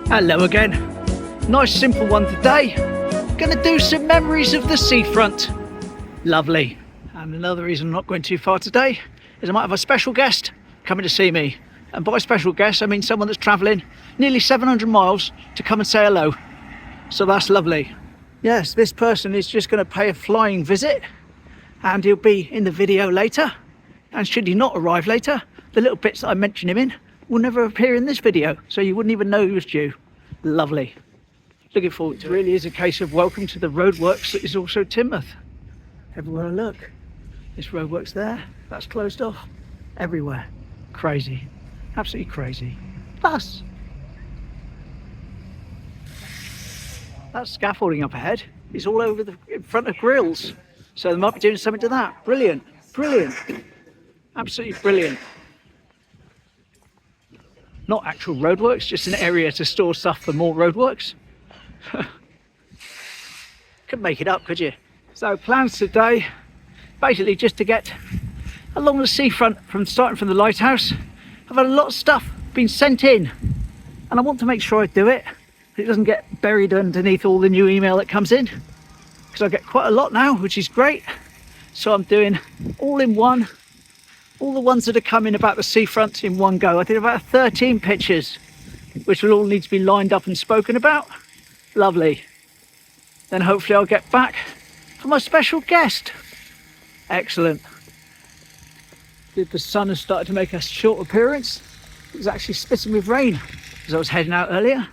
Hello again. Nice simple one today. Gonna do some memories of the seafront. Lovely. And another reason I'm not going too far today is I might have a special guest coming to see me. And by special guest, I mean someone that's travelling nearly 700 miles to come and say hello. So that's lovely. Yes, this person is just going to pay a flying visit and he'll be in the video later. And should he not arrive later, the little bits that I mention him in will never appear in this video, so you wouldn't even know he was due. Lovely. Looking forward to it. It really is a case of welcome to the roadworks that is also Teignmouth. Everywhere I look, this roadworks there, that's closed off. Everywhere. Crazy. Absolutely crazy. Plus, that scaffolding up ahead is all over the in front of grills. So they might be doing something to that. Brilliant. Brilliant. Absolutely brilliant. Not actual roadworks, just an area to store stuff for more roadworks. Couldn't make it up, could you? So plans today, basically just to get along the seafront starting from the lighthouse. I've had a lot of stuff being sent in and I want to make sure I do it. It doesn't get buried underneath all the new email that comes in, because I get quite a lot now, which is great. So I'm doing all in one. All the ones that are coming about the seafront in one go. I did about 13 pictures, which will all need to be lined up and spoken about. Lovely. Then hopefully I'll get back for my special guest. Excellent. The sun has started to make a short appearance. It was actually spitting with rain as I was heading out earlier.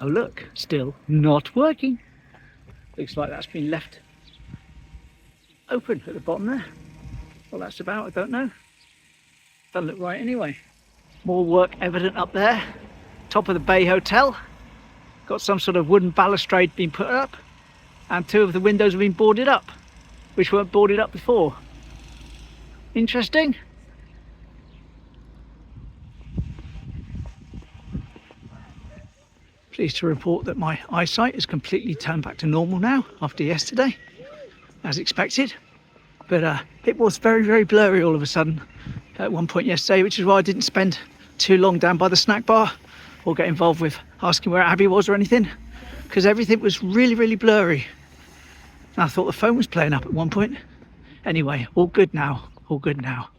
Oh look, still not working. Looks like that's been left open at the bottom there. What that's about, I don't know. Doesn't look right anyway. More work evident up there. Top of the Bay Hotel. Got some sort of wooden balustrade being put up. And two of the windows have been boarded up, which weren't boarded up before. Interesting. Pleased to report that my eyesight has completely turned back to normal now after yesterday, as expected. But it was very, very blurry all of a sudden at one point yesterday, which is why I didn't spend too long down by the snack bar or get involved with asking where Abby was or anything, because everything was really, really blurry. And I thought the phone was playing up at one point. Anyway, all good now, all good now.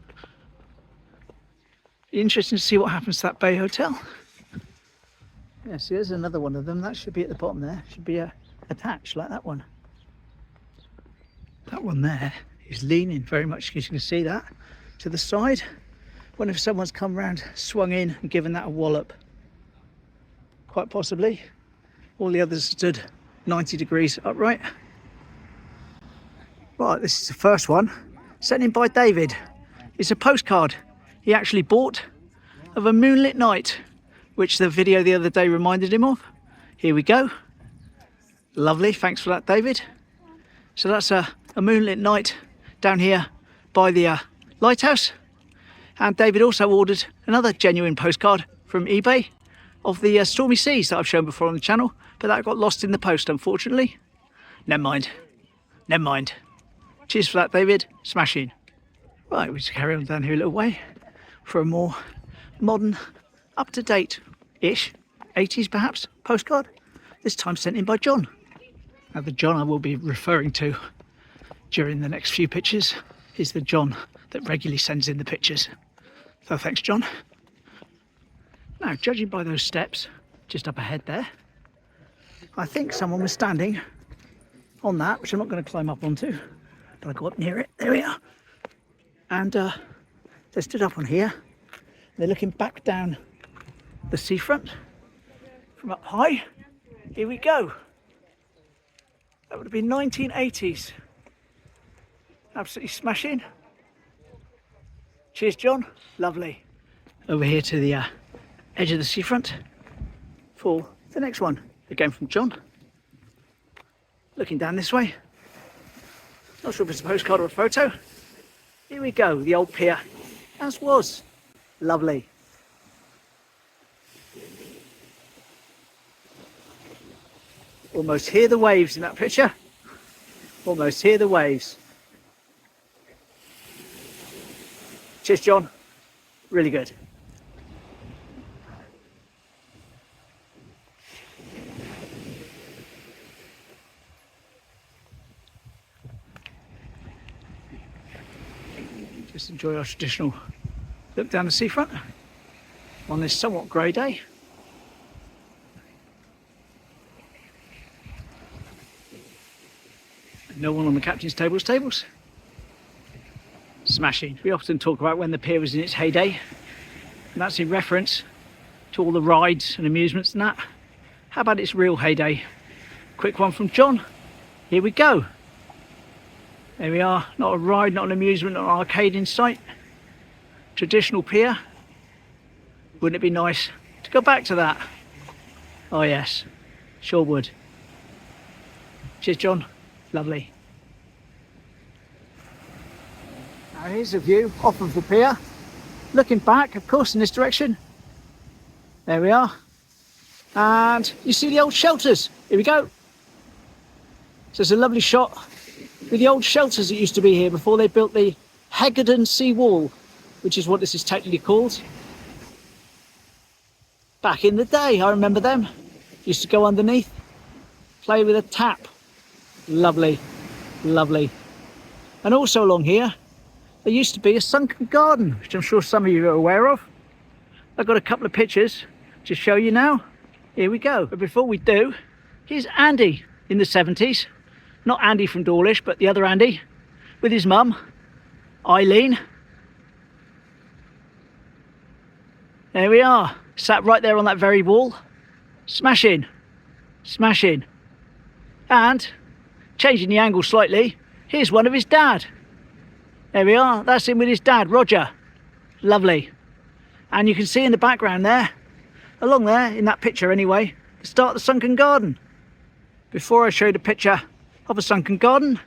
Interesting to see what happens to that Bay Hotel. Yeah, see, there's another one of them. That should be at the bottom there. Should be attached like that one. That one there is leaning very much, as you can see that, to the side. Wonder if someone's come round, swung in and given that a wallop. Quite possibly. All the others stood 90 degrees upright. Right, this is the first one, sent in by David. It's a postcard he actually bought of a moonlit night, which the video the other day reminded him of. Here we go. Lovely, thanks for that, David. So that's a moonlit night down here by the lighthouse. And David also ordered another genuine postcard from eBay of the stormy seas that I've shown before on the channel, but that got lost in the post, unfortunately. Never mind. Never mind. Cheers for that, David. Smashing. Right, we just carry on down here a little way for a more modern, up-to-date-ish, 80s perhaps, postcard. This time sent in by John. Now the John I will be referring to during the next few pictures is the John that regularly sends in the pictures. So thanks, John. Now, judging by those steps just up ahead there, I think someone was standing on that, which I'm not going to climb up onto, but I go up near it. There we are. And they stood up on here. They're looking back down the seafront from up high. Here we go. That would have been 1980s. Absolutely smashing. Cheers, John. Lovely. Over here to the edge of the seafront for the next one. Again from John. Looking down this way. Not sure if it's a postcard or a photo. Here we go, the old pier, as was. Lovely. Almost hear the waves in that picture. Almost hear the waves. Cheers, John. Really good. Just enjoy our traditional look down the seafront on this somewhat grey day. No one on the captain's tables. Smashing. We often talk about when the pier was in its heyday, and that's in reference to all the rides and amusements and that. How about its real heyday? Quick one from John. Here we go. There we are. Not a ride, not an amusement, not an arcade in sight. Traditional pier. Wouldn't it be nice to go back to that? Oh yes, sure would. Cheers, John. Lovely. Now here's a view off of the pier. Looking back, of course, in this direction. There we are. And you see the old shelters. Here we go. So it's a lovely shot with the old shelters that used to be here before they built the Seawall, which is what this is technically called. Back in the day, I remember them. Used to go underneath, play with a tap. Lovely, lovely. And also along here, there used to be a sunken garden, which I'm sure some of you are aware of. I've got a couple of pictures to show you now. Here we go. But before we do, here's Andy in the 70s. Not Andy from Dawlish, but the other Andy, with his mum, Eileen. There we are, sat right there on that very wall. Smashing, smashing. And, changing the angle slightly, here's one of his dad. There we are, that's him with his dad, Roger. Lovely. And you can see in the background there, along there, in that picture anyway, the start of the sunken garden. Before I show you the picture of a sunken garden,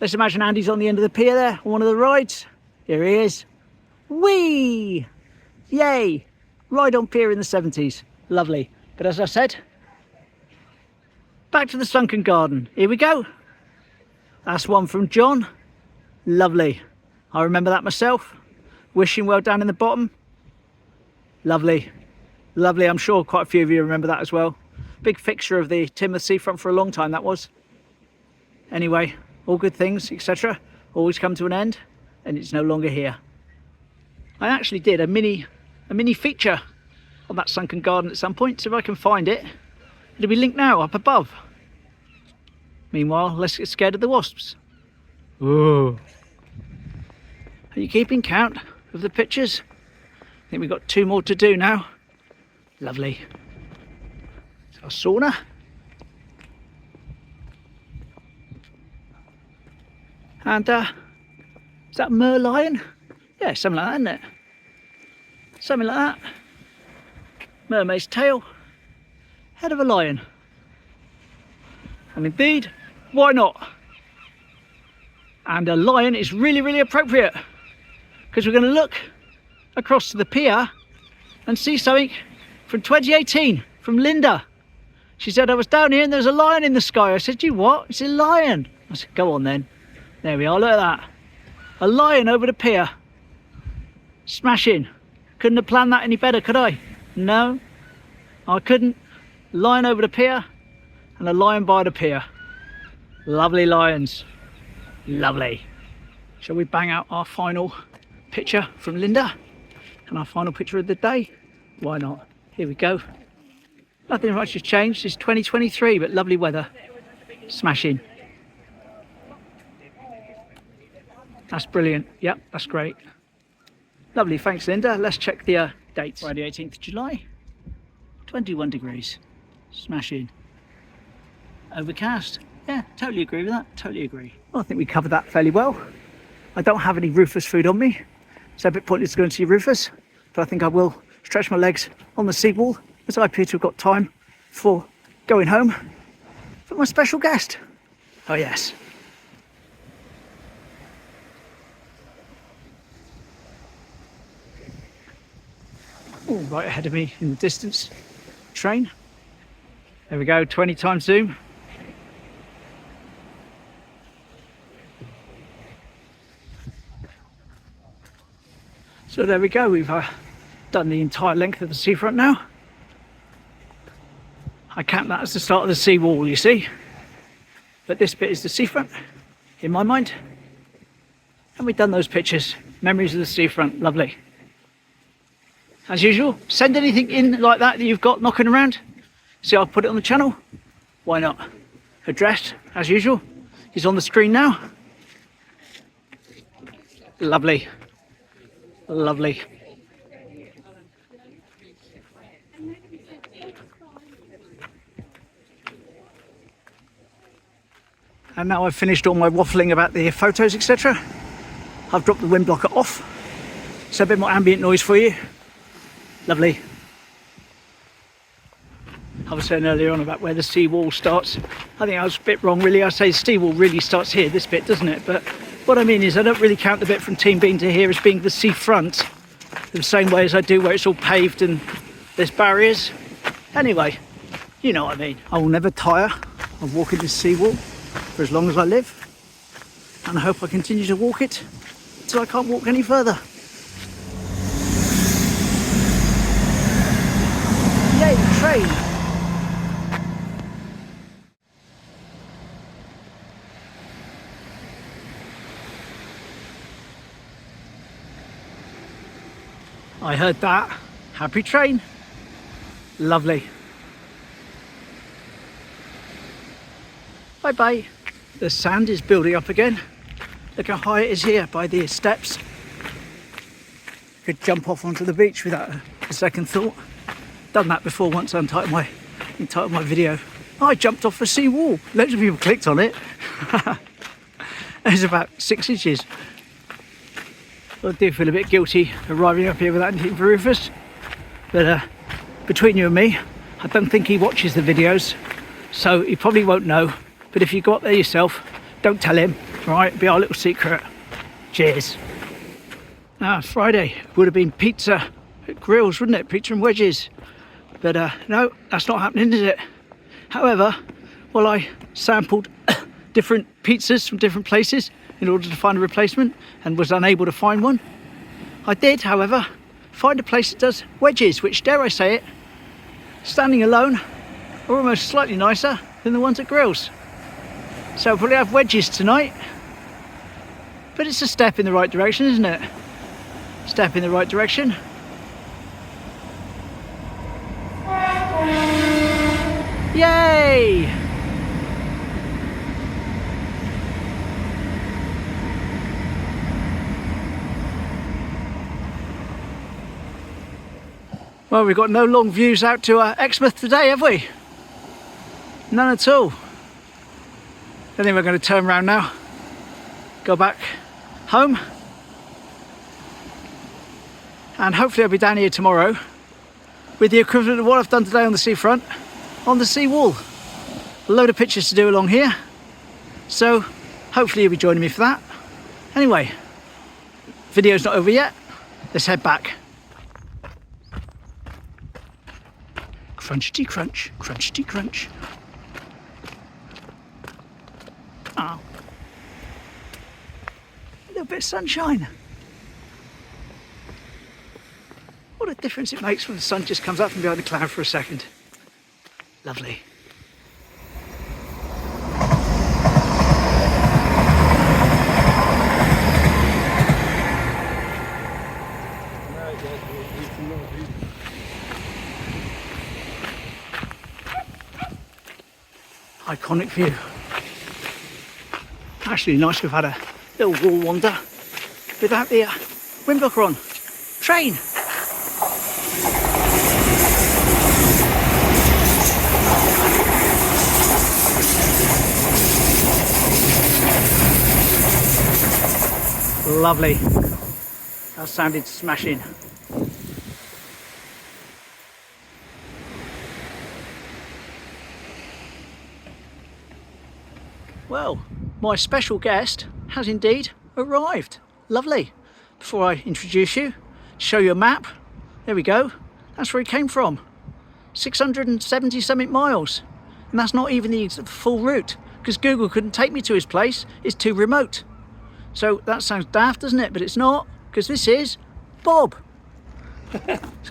let's imagine Andy's on the end of the pier there, on one of the rides. Here he is. Whee! Yay! Ride on pier in the 70s. Lovely. But as I said, back to the sunken garden. Here we go. That's one from John. Lovely. I remember that myself. Wishing well down in the bottom. Lovely. Lovely. I'm sure quite a few of you remember that as well. Big fixture of the Teignmouth Seafront for a long time, that was. Anyway, all good things, etc. always come to an end, and it's no longer here. I actually did a mini feature on that sunken garden at some point, so if I can find it, it'll be linked now up above. Meanwhile, let's get scared of the wasps. Whoa. Are you keeping count of the pictures? I think we've got 2 more to do now. Lovely. It's our sauna. And is that merlion? Yeah, something like that, isn't it? Something like that. Mermaid's tail. Head of a lion. And indeed, why not? And a lion is really, really appropriate, because we're going to look across to the pier and see something from 2018 from Linda. She said, I was down here and there's a lion in the sky. I said, you what? It's a lion. I said, go on then. There we are, look at that. A lion over the pier. Smashing. Couldn't have planned that any better, could I? No, I couldn't. Lion over the pier and a lion by the pier. Lovely lions. Lovely. Shall we bang out our final picture from Linda and our final picture of the day? Why not? Here we go. Nothing much has changed. It's 2023, but lovely weather. Smashing. That's brilliant. Yep, that's great. Lovely, thanks Linda. Let's check the dates. Friday 18th of July, 21 degrees. Smashing. Overcast. Yeah, totally agree with that. Totally agree. Well, I think we covered that fairly well. I don't have any Rufus food on me, so a bit pointless to go and see Rufus, but I think I will stretch my legs on the seawall as I appear to have got time for going home for my special guest. Oh yes. Oh, right ahead of me in the distance, train. There we go, 20 times zoom. So there we go, we've done the entire length of the seafront now. I count that as the start of the seawall, you see. But this bit is the seafront, in my mind. And we've done those pictures. Memories of the seafront. Lovely. As usual, send anything in like that you've got knocking around. See, I'll put it on the channel. Why not? Address, as usual, is on the screen now. Lovely. Lovely. And now I've finished all my waffling about the photos, etc. I've dropped the wind blocker off. So a bit more ambient noise for you. Lovely. I was saying earlier on about where the seawall starts. I think I was a bit wrong really. I say the seawall really starts here, this bit, doesn't it? But what I mean is I don't really count the bit from Team Bean to here as being the seafront, the same way as I do where it's all paved and there's barriers. Anyway, you know what I mean. I will never tire of walking this seawall for as long as I live. And I hope I continue to walk it until I can't walk any further. Yay, train! I heard that. Happy train. Lovely. Bye bye. The sand is building up again. Look how high it is here by the steps. Could jump off onto the beach without a second thought. Done that before once I entitled my video. I jumped off a seawall. Loads of people clicked on it. It's about 6 inches. I do feel a bit guilty arriving up here without anything for Rufus. But between you and me, I don't think he watches the videos, so he probably won't know. But if you go up there yourself, don't tell him, right? Be our little secret. Cheers. Friday would have been pizza at Grills, wouldn't it? Pizza and wedges. But no, that's not happening, is it? However, while I sampled different pizzas from different places in order to find a replacement and was unable to find one, I did, however, find a place that does wedges, which, dare I say it, standing alone, are almost slightly nicer than the ones at Grills. So I'll probably have wedges tonight, but it's a step in the right direction, isn't it? Step in the right direction. Yay! Well, we've got no long views out to Teignmouth today, have we? None at all. I think we're going to turn around now, go back home, and hopefully I'll be down here tomorrow with the equivalent of what I've done today on the seafront, on the seawall. A load of pictures to do along here, so hopefully you'll be joining me for that. Anyway, video's not over yet, let's head back. Crunchity crunch, crunchity crunch. Oh, a little bit of sunshine. What a difference it makes when the sun just comes up from behind the cloud for a second. Lovely. Iconic view. Actually nice we've had a little wall wander without the wind blocker on. Train! Lovely. That sounded smashing. Well, my special guest has indeed arrived. Lovely. Before I introduce you, show you a map. There we go. That's where he came from. 670 something miles. And that's not even the full route, because Google couldn't take me to his place. It's too remote. So that sounds daft, doesn't it? But it's not, because this is Bob.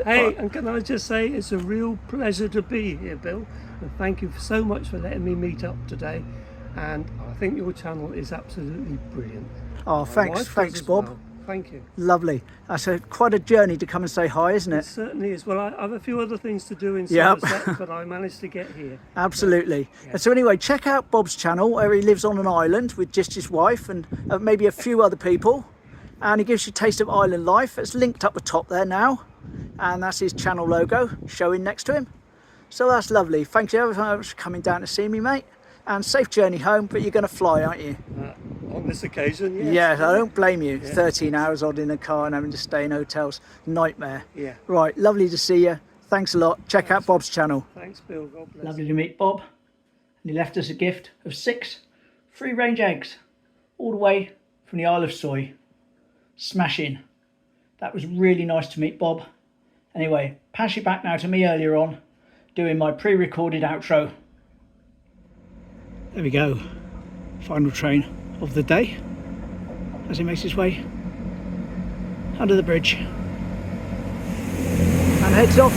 Hey, and can I just say it's a real pleasure to be here, Bill. And thank you so much for letting me meet up today. And I think your channel is absolutely brilliant. Oh, My thanks, wife does thanks, as Bob. well. Thank you. Lovely. That's quite a journey to come and say hi, isn't It it? certainly is. Well, I have a few other things to do in Yep. Somerset, but I managed to get here. Absolutely. Yeah. And so anyway, check out Bob's channel where he lives on an island with just his wife and maybe a few other people. And he gives you a taste of island life. It's linked up the top there now. And that's his channel logo showing next to him. So that's lovely. Thank you ever so much for coming down to see me, mate. And safe journey home, but you're going to fly, aren't you? On this occasion, yes. Yes, I don't blame you. Yeah. 13 hours odd in a car and having to stay in hotels. Nightmare. Yeah. Right, lovely to see you. Thanks a lot. Check out Bob's channel. Thanks, Bill. God bless. Lovely to meet Bob. And he left us a gift of 6 free-range eggs, all the way from the Isle of Soy. Smashing. That was really nice to meet Bob. Anyway, pass you back now to me earlier on, doing my pre-recorded outro. There we go. Final train of the day as he makes his way under the bridge and heads off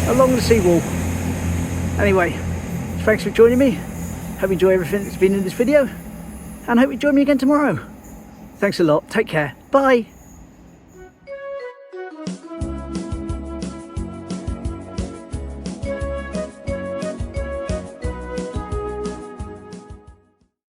along the seawall. Anyway, thanks for joining me. Hope you enjoy everything that's been in this video and hope you join me again tomorrow. Thanks a lot. Take care. Bye.